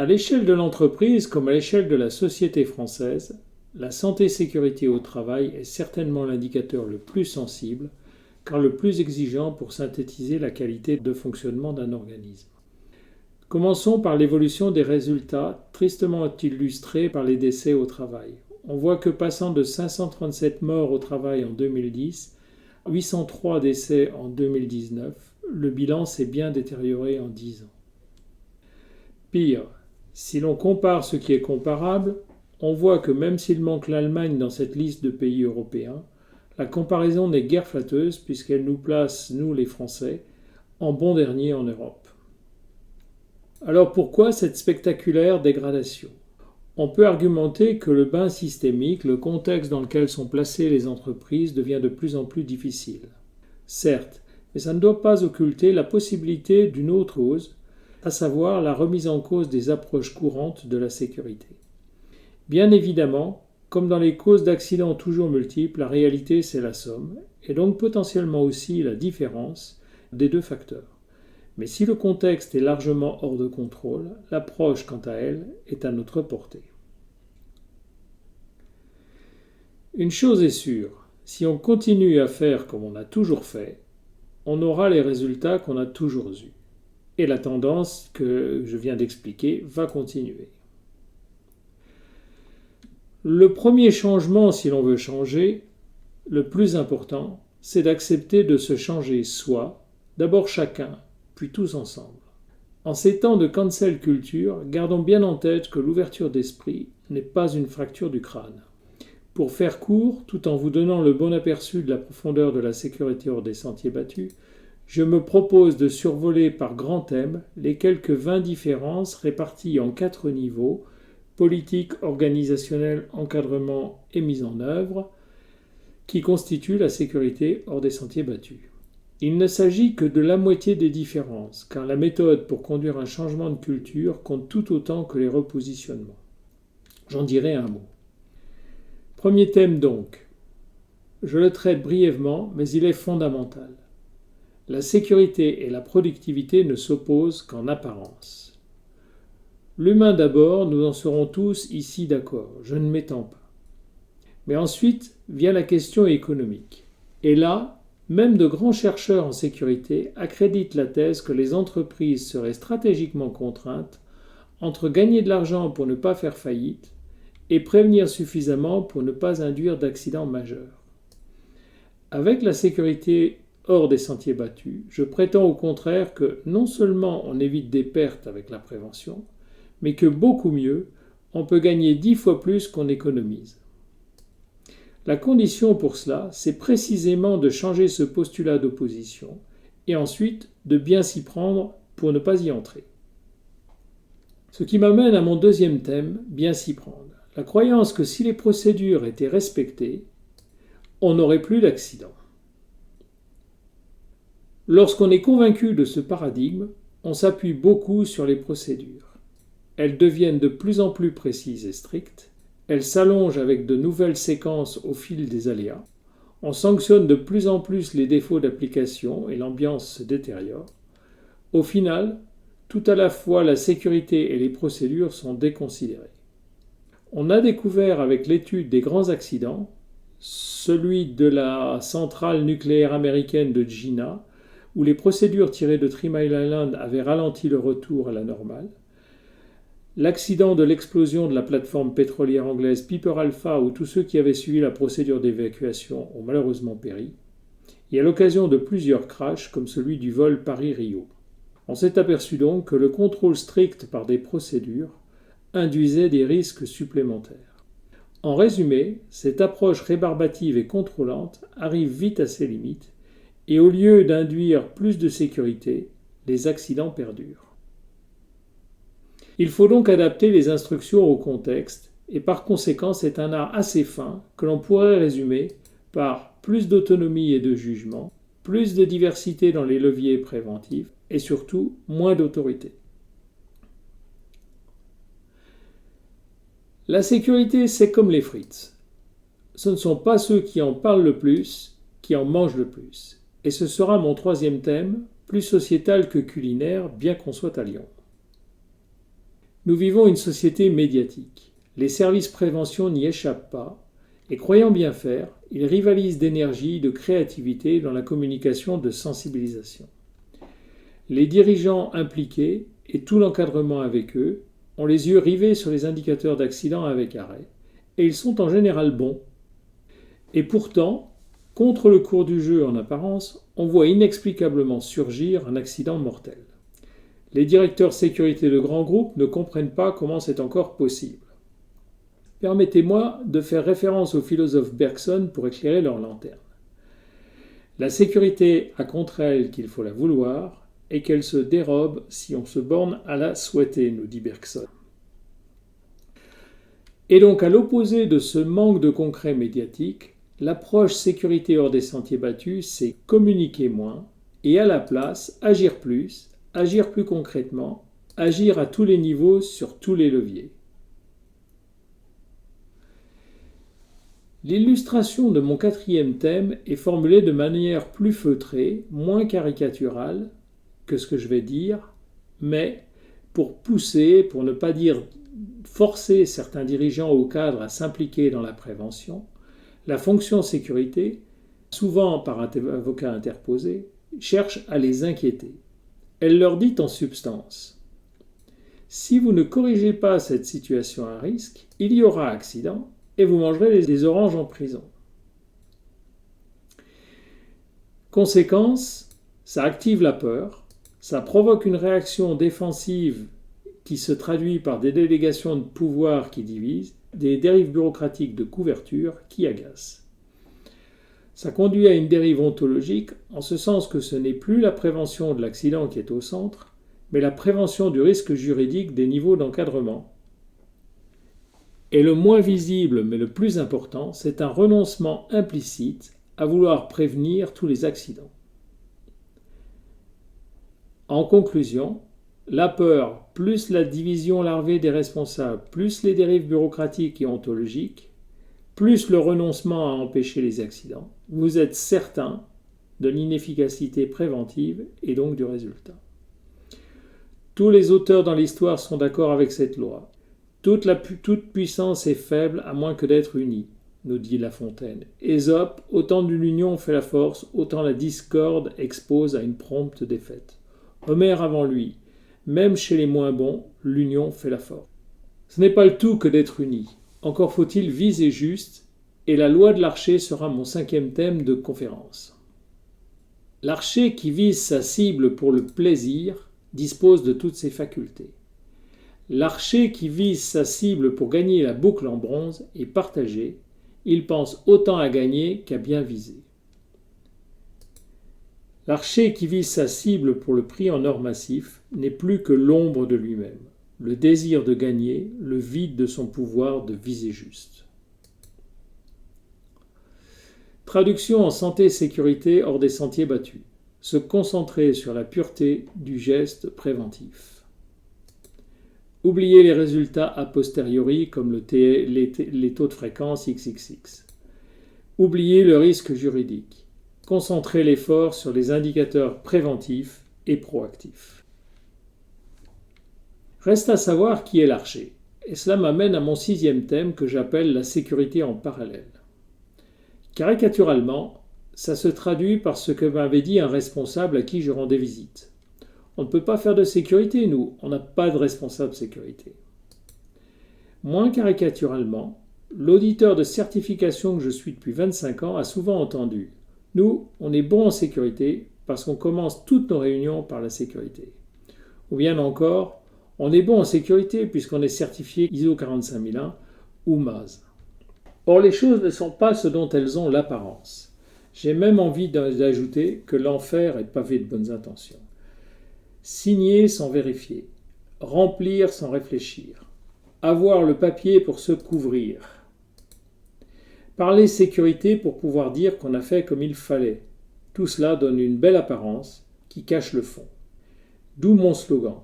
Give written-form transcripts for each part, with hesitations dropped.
À l'échelle de l'entreprise comme à l'échelle de la société française, la santé-sécurité au travail est certainement l'indicateur le plus sensible, car le plus exigeant pour synthétiser la qualité de fonctionnement d'un organisme. Commençons par l'évolution des résultats, tristement illustrés par les décès au travail. On voit que passant de 537 morts au travail en 2010 à 803 décès en 2019, le bilan s'est bien détérioré en 10 ans. Pire, si l'on compare ce qui est comparable, on voit que même s'il manque l'Allemagne dans cette liste de pays européens, la comparaison n'est guère flatteuse puisqu'elle nous place, nous les Français, en bon dernier en Europe. Alors pourquoi cette spectaculaire dégradation ? On peut argumenter que le bain systémique, le contexte dans lequel sont placées les entreprises, devient de plus en plus difficile. Certes, mais ça ne doit pas occulter la possibilité d'une autre cause, à savoir la remise en cause des approches courantes de la sécurité. Bien évidemment, comme dans les causes d'accidents toujours multiples, la réalité c'est la somme, et donc potentiellement aussi la différence des deux facteurs. Mais si le contexte est largement hors de contrôle, l'approche, quant à elle, est à notre portée. Une chose est sûre, si on continue à faire comme on a toujours fait, on aura les résultats qu'on a toujours eus. Et la tendance que je viens d'expliquer va continuer. Le premier changement, si l'on veut changer, le plus important, c'est d'accepter de se changer soi, d'abord chacun, puis tous ensemble. En ces temps de cancel culture, gardons bien en tête que l'ouverture d'esprit n'est pas une fracture du crâne. Pour faire court, tout en vous donnant le bon aperçu de la profondeur de la sécurité hors des sentiers battus, je me propose de survoler par grands thèmes les quelques 20 différences réparties en 4 niveaux, politique, organisationnel, encadrement et mise en œuvre, qui constituent la sécurité hors des sentiers battus. Il ne s'agit que de la moitié des différences, car la méthode pour conduire un changement de culture compte tout autant que les repositionnements. J'en dirai un mot. Premier thème donc. Je le traite brièvement, mais il est fondamental. La sécurité et la productivité ne s'opposent qu'en apparence. L'humain d'abord, nous en serons tous ici d'accord, je ne m'étends pas. Mais ensuite vient la question économique. Et là, même de grands chercheurs en sécurité accréditent la thèse que les entreprises seraient stratégiquement contraintes entre gagner de l'argent pour ne pas faire faillite et prévenir suffisamment pour ne pas induire d'accidents majeurs. Avec la sécurité hors des sentiers battus, je prétends au contraire que non seulement on évite des pertes avec la prévention, mais que beaucoup mieux, on peut gagner 10 fois plus qu'on économise. La condition pour cela, c'est précisément de changer ce postulat d'opposition et ensuite de bien s'y prendre pour ne pas y entrer. Ce qui m'amène à mon deuxième thème, bien s'y prendre. La croyance que si les procédures étaient respectées, on n'aurait plus d'accidents. Lorsqu'on est convaincu de ce paradigme, on s'appuie beaucoup sur les procédures. Elles deviennent de plus en plus précises et strictes, elles s'allongent avec de nouvelles séquences au fil des aléas, on sanctionne de plus en plus les défauts d'application et l'ambiance se détériore. Au final, tout à la fois la sécurité et les procédures sont déconsidérées. On a découvert avec l'étude des grands accidents, celui de la centrale nucléaire américaine de Gina, où les procédures tirées de 3 Mile Island avaient ralenti le retour à la normale, l'accident de l'explosion de la plateforme pétrolière anglaise Piper Alpha, où tous ceux qui avaient suivi la procédure d'évacuation ont malheureusement péri, et à l'occasion de plusieurs crashs comme celui du vol Paris-Rio. On s'est aperçu donc que le contrôle strict par des procédures induisait des risques supplémentaires. En résumé, cette approche rébarbative et contrôlante arrive vite à ses limites, et au lieu d'induire plus de sécurité, les accidents perdurent. Il faut donc adapter les instructions au contexte, et par conséquent c'est un art assez fin que l'on pourrait résumer par plus d'autonomie et de jugement, plus de diversité dans les leviers préventifs, et surtout moins d'autorité. La sécurité, c'est comme les frites. Ce ne sont pas ceux qui en parlent le plus qui en mangent le plus. Et ce sera mon troisième thème, plus sociétal que culinaire, bien qu'on soit à Lyon. Nous vivons une société médiatique. Les services prévention n'y échappent pas, et croyant bien faire, ils rivalisent d'énergie, de créativité dans la communication de sensibilisation. Les dirigeants impliqués, et tout l'encadrement avec eux, ont les yeux rivés sur les indicateurs d'accident avec arrêt, et ils sont en général bons. Et pourtant, contre le cours du jeu en apparence, on voit inexplicablement surgir un accident mortel. Les directeurs sécurité de grands groupes ne comprennent pas comment c'est encore possible. Permettez-moi de faire référence au philosophe Bergson pour éclairer leur lanterne. La sécurité a contre elle qu'il faut la vouloir et qu'elle se dérobe si on se borne à la souhaiter, nous dit Bergson. Et donc, à l'opposé de ce manque de concret médiatique, l'approche sécurité hors des sentiers battus, c'est communiquer moins et à la place agir plus concrètement, agir à tous les niveaux sur tous les leviers. L'illustration de mon quatrième thème est formulée de manière plus feutrée, moins caricaturale que ce que je vais dire, mais pour pousser, pour ne pas dire forcer certains dirigeants ou cadres à s'impliquer dans la prévention, la fonction sécurité, souvent par un avocat interposé, cherche à les inquiéter. Elle leur dit en substance : si vous ne corrigez pas cette situation à risque, il y aura accident et vous mangerez des oranges en prison. Conséquence, ça active la peur, ça provoque une réaction défensive qui se traduit par des délégations de pouvoir qui divisent, des dérives bureaucratiques de couverture qui agacent. Ça conduit à une dérive ontologique, en ce sens que ce n'est plus la prévention de l'accident qui est au centre, mais la prévention du risque juridique des niveaux d'encadrement. Et le moins visible, mais le plus important, c'est un renoncement implicite à vouloir prévenir tous les accidents. En conclusion, la peur, plus la division larvée des responsables, plus les dérives bureaucratiques et ontologiques, plus le renoncement à empêcher les accidents, vous êtes certain de l'inefficacité préventive et donc du résultat. Tous les auteurs dans l'histoire sont d'accord avec cette loi. Toute puissance est faible à moins que d'être unie, nous dit La Fontaine. Ésope, autant de l'union fait la force, autant la discorde expose à une prompte défaite. Homère avant lui, même chez les moins bons, l'union fait la force. Ce n'est pas le tout que d'être unis. Encore faut-il viser juste, et la loi de l'archer sera mon 5e thème de conférence. L'archer qui vise sa cible pour le plaisir dispose de toutes ses facultés. L'archer qui vise sa cible pour gagner la boucle en bronze est partagé, il pense autant à gagner qu'à bien viser. L'archer qui vise sa cible pour le prix en or massif n'est plus que l'ombre de lui-même, le désir de gagner, le vide de son pouvoir de viser juste. Traduction en santé et sécurité hors des sentiers battus. Se concentrer sur la pureté du geste préventif. Oubliez les résultats a posteriori comme les taux de fréquence XXX. Oubliez le risque juridique. Concentrez l'effort sur les indicateurs préventifs et proactifs. Reste à savoir qui est l'archer. Et cela m'amène à mon 6e thème que j'appelle la sécurité en parallèle. Caricaturalement, ça se traduit par ce que m'avait dit un responsable à qui je rendais visite. On ne peut pas faire de sécurité, nous, on n'a pas de responsable sécurité. Moins caricaturalement, l'auditeur de certification que je suis depuis 25 ans a souvent entendu « Nous, on est bon en sécurité parce qu'on commence toutes nos réunions par la sécurité. » Ou bien encore « On est bon en sécurité puisqu'on est certifié ISO 45001 ou MAS. » Or, les choses ne sont pas ce dont elles ont l'apparence. J'ai même envie d'ajouter que l'enfer est pavé de bonnes intentions. Signer sans vérifier, remplir sans réfléchir, avoir le papier pour se couvrir, parler sécurité pour pouvoir dire qu'on a fait comme il fallait. Tout cela donne une belle apparence qui cache le fond. D'où mon slogan.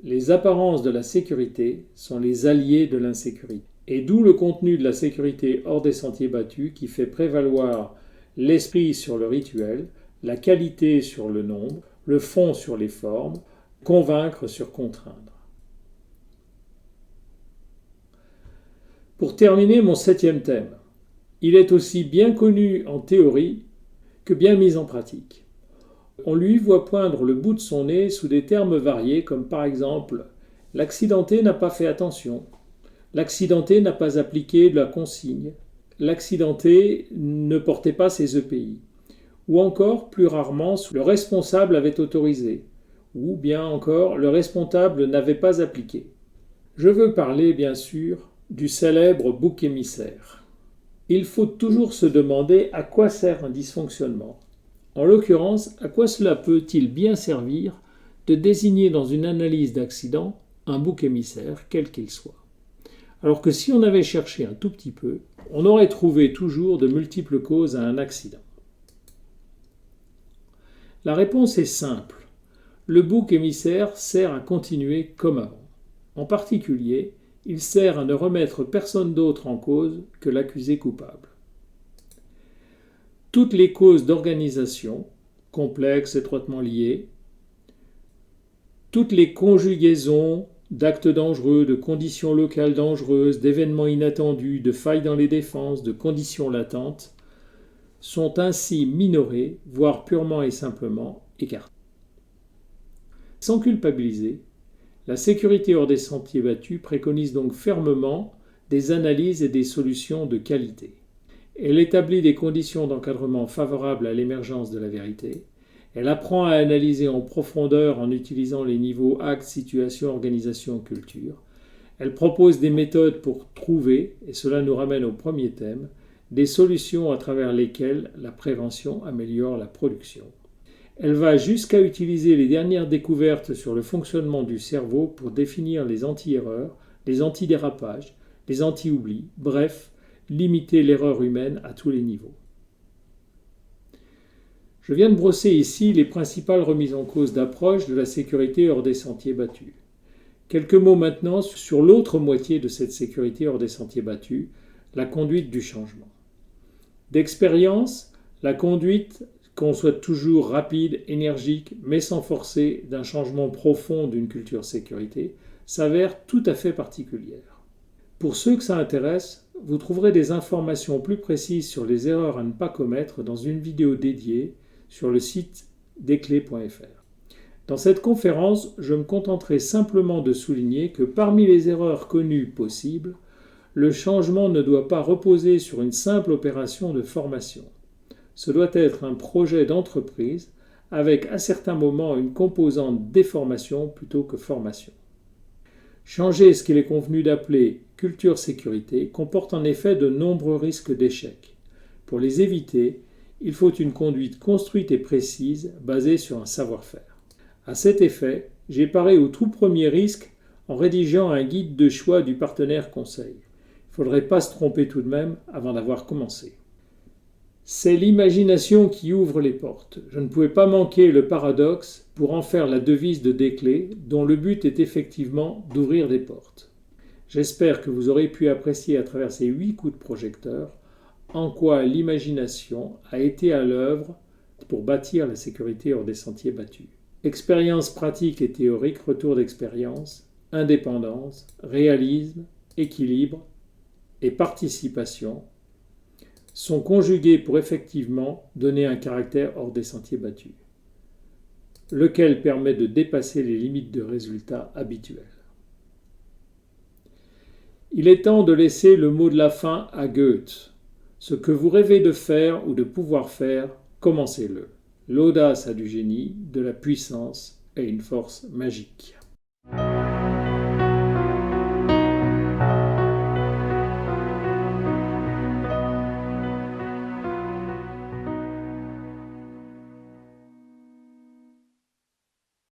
Les apparences de la sécurité sont les alliés de l'insécurité. Et d'où le contenu de la sécurité hors des sentiers battus qui fait prévaloir l'esprit sur le rituel, la qualité sur le nombre, le fond sur les formes, convaincre sur contraindre. Pour terminer mon 7e thème, il est aussi bien connu en théorie que bien mis en pratique. On lui voit poindre le bout de son nez sous des termes variés comme par exemple « l'accidenté n'a pas fait attention »,« l'accidenté n'a pas appliqué de la consigne »,« l'accidenté ne portait pas ses EPI », ou encore, plus rarement, « le responsable avait autorisé », ou bien encore « le responsable n'avait pas appliqué ». Je veux parler, bien sûr, du célèbre bouc émissaire. Il faut toujours se demander à quoi sert un dysfonctionnement. En l'occurrence, à quoi cela peut-il bien servir de désigner dans une analyse d'accident un bouc émissaire, quel qu'il soit. Alors que si on avait cherché un tout petit peu, on aurait trouvé toujours de multiples causes à un accident. La réponse est simple. Le bouc émissaire sert à continuer comme avant. En particulier, il sert à ne remettre personne d'autre en cause que l'accusé coupable. Toutes les causes d'organisation, complexes, étroitement liées, toutes les conjugaisons d'actes dangereux, de conditions locales dangereuses, d'événements inattendus, de failles dans les défenses, de conditions latentes, sont ainsi minorées, voire purement et simplement écartées. Sans culpabiliser, la sécurité hors des sentiers battus préconise donc fermement des analyses et des solutions de qualité. Elle établit des conditions d'encadrement favorables à l'émergence de la vérité. Elle apprend à analyser en profondeur en utilisant les niveaux acte, situation, organisation, culture. Elle propose des méthodes pour trouver, et cela nous ramène au premier thème, des solutions à travers lesquelles la prévention améliore la production. Elle va jusqu'à utiliser les dernières découvertes sur le fonctionnement du cerveau pour définir les anti-erreurs, les anti-dérapages, les anti-oublis, bref, limiter l'erreur humaine à tous les niveaux. Je viens de brosser ici les principales remises en cause d'approche de la sécurité hors des sentiers battus. Quelques mots maintenant sur l'autre moitié de cette sécurité hors des sentiers battus, la conduite du changement. D'expérience, la conduite, qu'on soit toujours rapide, énergique, mais sans forcer d'un changement profond d'une culture sécurité, s'avère tout à fait particulière. Pour ceux que ça intéresse, vous trouverez des informations plus précises sur les erreurs à ne pas commettre dans une vidéo dédiée sur le site desclés.fr. Dans cette conférence, je me contenterai simplement de souligner que parmi les erreurs connues possibles, le changement ne doit pas reposer sur une simple opération de formation. Ce doit être un projet d'entreprise avec à certains moments une composante déformation plutôt que formation. Changer ce qu'il est convenu d'appeler culture sécurité comporte en effet de nombreux risques d'échec. Pour les éviter, il faut une conduite construite et précise basée sur un savoir-faire. À cet effet, j'ai paré au tout premier risque en rédigeant un guide de choix du partenaire conseil. Il ne faudrait pas se tromper tout de même avant d'avoir commencé. C'est l'imagination qui ouvre les portes. Je ne pouvais pas manquer le paradoxe pour en faire la devise de Desclés, dont le but est effectivement d'ouvrir des portes. J'espère que vous aurez pu apprécier à travers ces 8 coups de projecteur en quoi l'imagination a été à l'œuvre pour bâtir la sécurité hors des sentiers battus. Expérience pratique et théorique, retour d'expérience, indépendance, réalisme, équilibre et participation sont conjugués pour effectivement donner un caractère hors des sentiers battus, lequel permet de dépasser les limites de résultats habituels. Il est temps de laisser le mot de la fin à Goethe. Ce que vous rêvez de faire ou de pouvoir faire, commencez-le. L'audace a du génie, de la puissance et une force magique.